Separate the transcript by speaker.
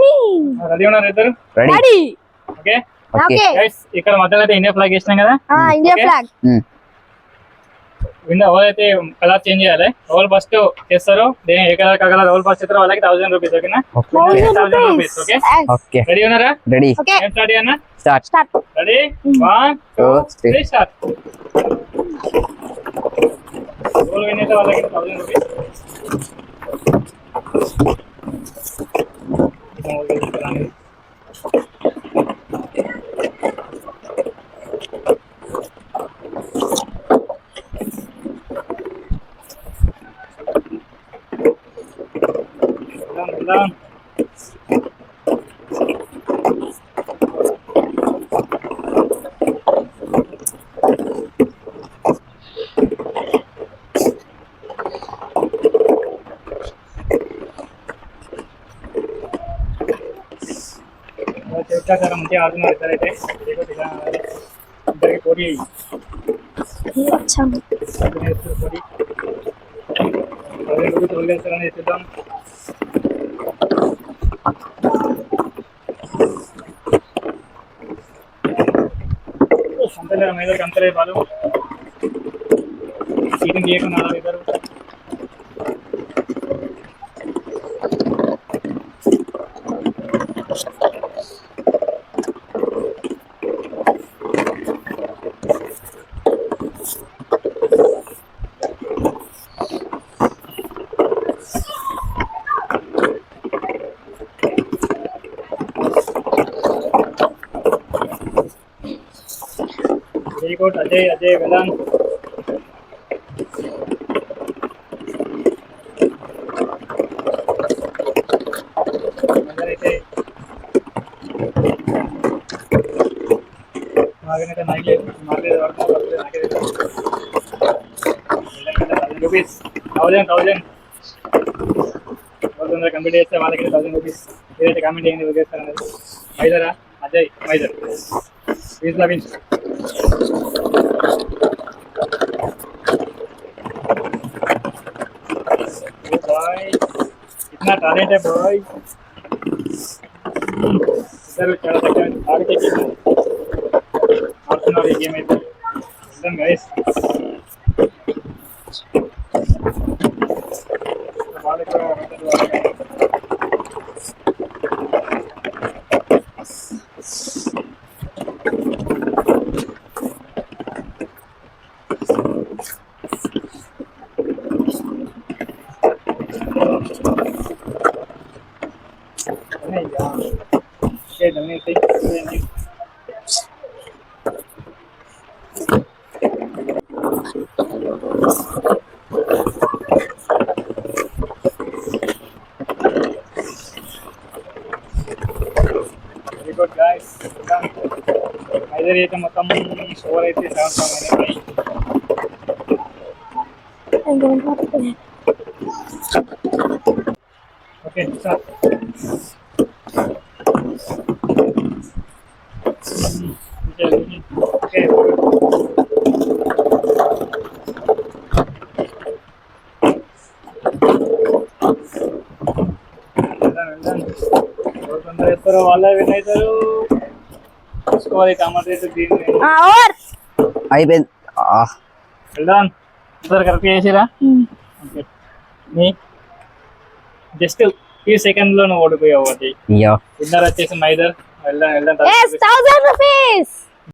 Speaker 1: Money.
Speaker 2: Ready ఉన్నారు ఇద్దరు?
Speaker 1: Ready.
Speaker 2: Okay
Speaker 1: okay
Speaker 2: guys, ఇక్కడ మధ్యలో అయితే ఇండియా ఫ్లాగ్ వేసినాం కదా.
Speaker 1: India flag.
Speaker 2: విండో ఎవరైతే కలర్ చేంజ్ చేయాలి, ఎవరు ఫస్ట్ చేస్తారో ఏ కలర్ కలర్ ఎవరు ఫస్ట్ చేస్తారో వాళ్ళకి 1000 రూపీస్. ఓకేనా? 1000 రూపీస్. ఓకే రెడీ ఉన్నారా?
Speaker 3: రెడీ.
Speaker 2: స్టార్ట్ చేయనా?
Speaker 3: స్టార్ట్.
Speaker 2: Ready 1 2 3 start. ఎవరు విన్ అయితే వాళ్ళకి 1000 రూపీస్. చెప్తారా మంచిగా ఆడుతున్నారు ఇద్దరైతే. ఇద్దరికి పోటీ వదిలేస్తారని చూద్దాం. అంతలే మీద అంతలే వాళ్ళు సీటింగ్ చేయకుండా ఇద్దరు. అజయ్ వెలాన్ అందరైతే నాకైతే నాకే రూపీస్ 1000 కంప్లీట్ చేస్తే వాళ్ళకి 1000 రూపీస్. ఏదైతే కామెంట్ చేయండి వదిలేస్తారనేది. మైదరా అజయ్ మైదర్ ప్లీజ్ లవించ్. బాయ్ ఇట్లా టాలెంట్ బాయ్. ఇద్దరు చాలా దగ్గర బాగా ఆడుతున్నారు ఈ గేమ్ అయితే. చూద్దాం guys. Very good guys. Either అయితే మొత్తం స్కోర్ అయితే 7-7 ఓకే స్టార్ట్. ఓకే చేస్తారో వాళ్ళే విన్ అవుతారు. చూసుకోవాలి కామెంట్ అయితే దీన్ని.
Speaker 3: అయిపోయింది.
Speaker 2: వెళ్దాం. ఇద్దరు కరెక్ట్ చేసిరా? ఓకే నీ జస్ట్ ఫ్యూ సెకండ్ లో నువ్వు ఓడిపోయావు. అది విన్నర్ వచ్చేసి మైదర్. వెళ్దాం 1000 రూపీస్.